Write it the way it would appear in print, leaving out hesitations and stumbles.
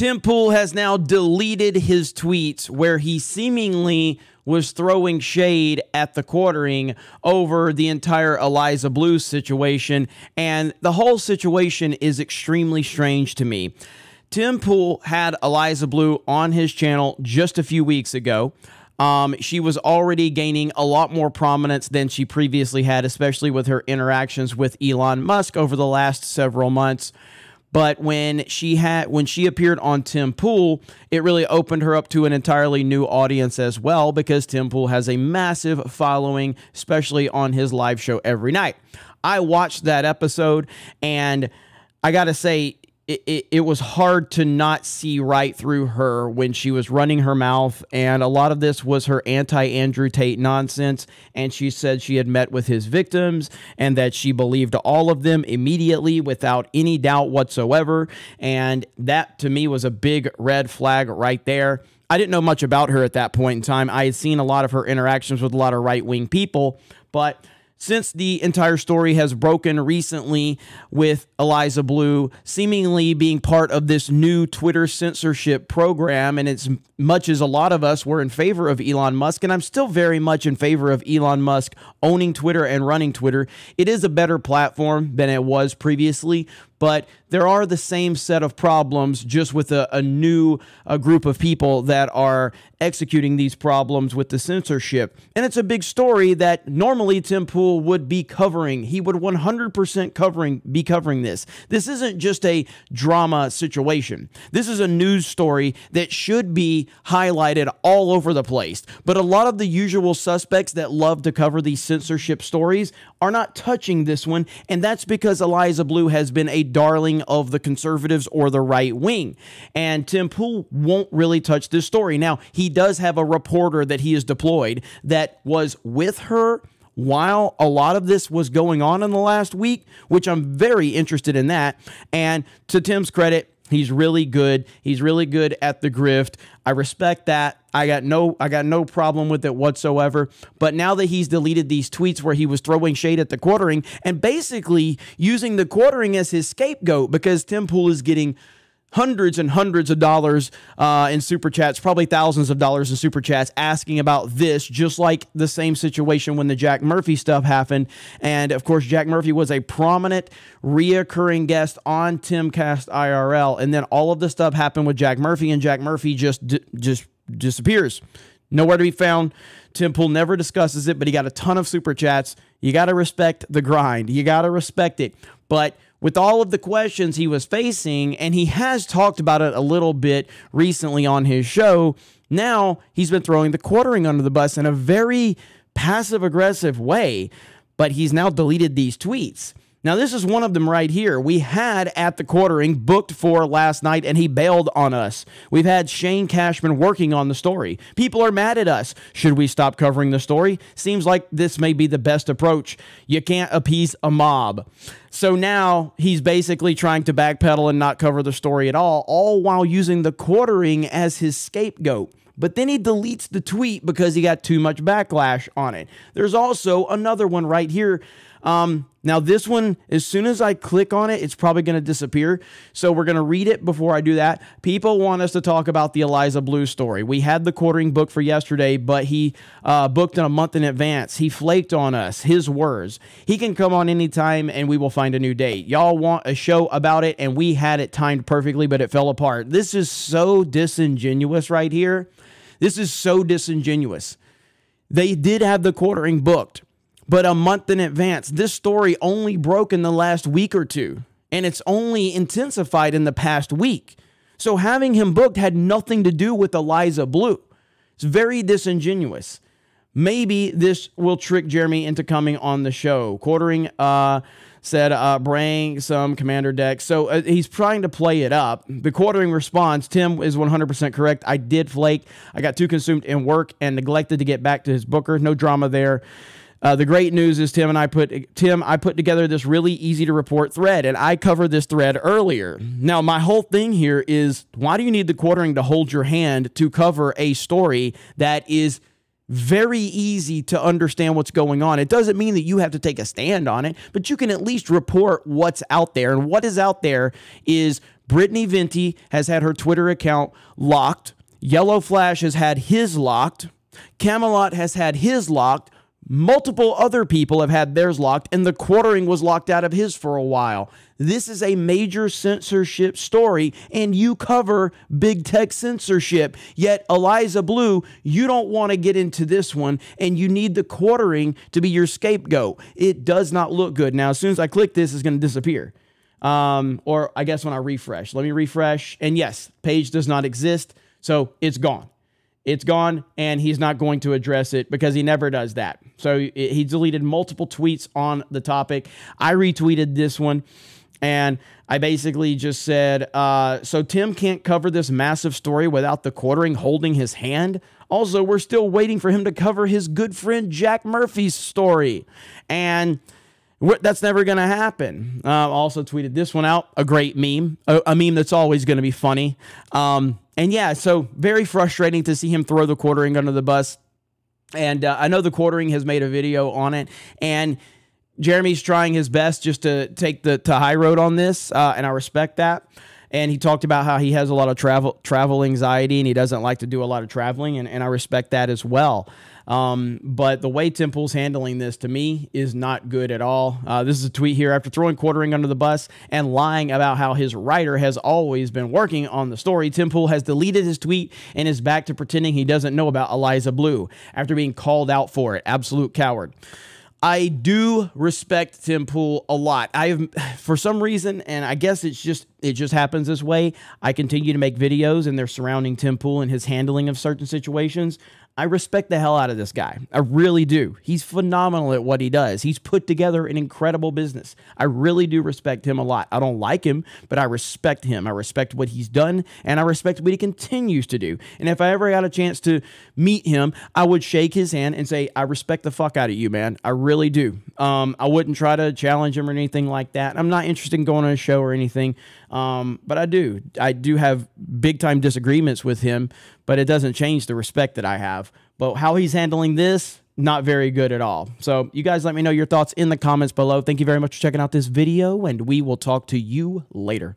Tim Pool has now deleted his tweets where he seemingly was throwing shade at the quartering over the entire Eliza Bleu situation, and the whole situation is extremely strange to me. Tim Pool had Eliza Bleu on his channel just a few weeks ago. She was already gaining a lot more prominence than she previously had, especially with her interactions with Elon Musk over the last several months. But when she appeared on Tim Pool, it really opened her up to an entirely new audience as well, because Tim Pool has a massive following, especially on his live show every night. I watched that episode, and I gotta say, it was hard to not see right through her when she was running her mouth, and a lot of this was her anti-Andrew Tate nonsense, and she said she had met with his victims and that she believed all of them immediately without any doubt whatsoever, and that to me was a big red flag right there. I didn't know much about her at that point in time. I had seen a lot of her interactions with a lot of right-wing people, but since the entire story has broken recently with Eliza Bleu seemingly being part of this new Twitter censorship program, and as much as a lot of us were in favor of Elon Musk, and I'm still very much in favor of Elon Musk owning Twitter and running Twitter, it is a better platform than it was previously, but there are the same set of problems, just with a new group of people that are executing these problems with the censorship. And it's a big story that normally Tim Pool would be covering. He would 100% be covering this. This isn't just a drama situation. This is a news story that should be highlighted all over the place. But a lot of the usual suspects that love to cover these censorship stories are not touching this one, and that's because Eliza Bleu has been a darling of the conservatives or the right wing, and Tim Pool won't really touch this story. Now, he does have a reporter that he has deployed that was with her while a lot of this was going on in the last week, which I'm very interested in that. And to Tim's credit, he's really good. He's really good at the grift. I respect that. I got no problem with it whatsoever. But now that he's deleted these tweets where he was throwing shade at the quartering and basically using the quartering as his scapegoat, because Tim Pool is getting hundreds and hundreds of dollars in super chats, probably thousands of dollars in super chats, asking about this, just like the same situation when the Jack Murphy stuff happened. And of course, Jack Murphy was a prominent reoccurring guest on Timcast IRL, and then all of the stuff happened with Jack Murphy, and Jack Murphy just disappears, nowhere to be found. Tim Pool never discusses it, but he got a ton of super chats. You got to respect the grind. You got to respect it. But with all of the questions he was facing, and he has talked about it a little bit recently on his show, now he's been throwing the quartering under the bus in a very passive-aggressive way, but he's now deleted these tweets. Now, this is one of them right here. We had At the Quartering booked for last night, and he bailed on us. We've had Shane Cashman working on the story. People are mad at us. Should we stop covering the story? Seems like this may be the best approach. You can't appease a mob. So now he's basically trying to backpedal and not cover the story at all while using the quartering as his scapegoat. But then he deletes the tweet because he got too much backlash on it. There's also another one right here. Now this one, as soon as I click on it, it's probably going to disappear. So we're going to read it before I do that. People want us to talk about the Eliza Bleu story. We had the quartering booked for yesterday, but he booked in a month in advance. He flaked on us, his words. He can come on anytime and we will find a new date. Y'all want a show about it, and we had it timed perfectly, but it fell apart. This is so disingenuous right here. This is so disingenuous. They did have the quartering booked, but a month in advance. This story only broke in the last week or two, and it's only intensified in the past week. So having him booked had nothing to do with Eliza Bleu. It's very disingenuous. Maybe this will trick Jeremy into coming on the show. Quartering said, bring some commander decks. So he's trying to play it up. The quartering response, Tim is 100% correct. I did flake. I got too consumed in work and neglected to get back to his booker. No drama there. The great news is I put together this really easy to report thread, and I covered this thread earlier. Now, my whole thing here is, why do you need the quartering to hold your hand to cover a story that is very easy to understand what's going on? It doesn't mean that you have to take a stand on it, but you can at least report what's out there. And what is out there is Brittany Venti has had her Twitter account locked. Yellow Flash has had his locked. Camelot has had his locked. Multiple other people have had theirs locked, and the Quartering was locked out of his for a while. This is a major censorship story, and you cover big tech censorship. Yet, Eliza Bleu, you don't want to get into this one, and you need the Quartering to be your scapegoat. It does not look good. Now, as soon as I click this, it's going to disappear. Or I guess when I refresh. Let me refresh. And yes, page does not exist, so it's gone. It's gone, and he's not going to address it because he never does that. So he deleted multiple tweets on the topic. I retweeted this one, and I basically just said, so Tim can't cover this massive story without the Quartering holding his hand. Also, we're still waiting for him to cover his good friend Jack Murphy's story. And that's never going to happen. Also tweeted this one out, a great meme, a meme that's always going to be funny. And yeah, so very frustrating to see him throw the Quartering under the bus. And I know the Quartering has made a video on it, and Jeremy's trying his best just to take the high road on this, and I respect that. And he talked about how he has a lot of travel anxiety, and he doesn't like to do a lot of traveling, and I respect that as well. But the way Temple's handling this, to me, is not good at all. This is a tweet here. After throwing Quartering under the bus and lying about how his writer has always been working on the story, Temple has deleted his tweet and is back to pretending he doesn't know about Eliza Bleu after being called out for it. Absolute coward. I do respect Tim Pool a lot. For some reason, and I guess it just happens this way, I continue to make videos and they're surrounding Tim Pool and his handling of certain situations. I respect the hell out of this guy. I really do. He's phenomenal at what he does. He's put together an incredible business. I really do respect him a lot. I don't like him, but I respect him. I respect what he's done, and I respect what he continues to do. And if I ever got a chance to meet him, I would shake his hand and say, I respect the fuck out of you, man. I really do. I wouldn't try to challenge him or anything like that. I'm not interested in going on a show or anything, but I do have big-time disagreements with him, but it doesn't change the respect that I have. But how he's handling this, not very good at all. So you guys let me know your thoughts in the comments below. Thank you very much for checking out this video, and we will talk to you later.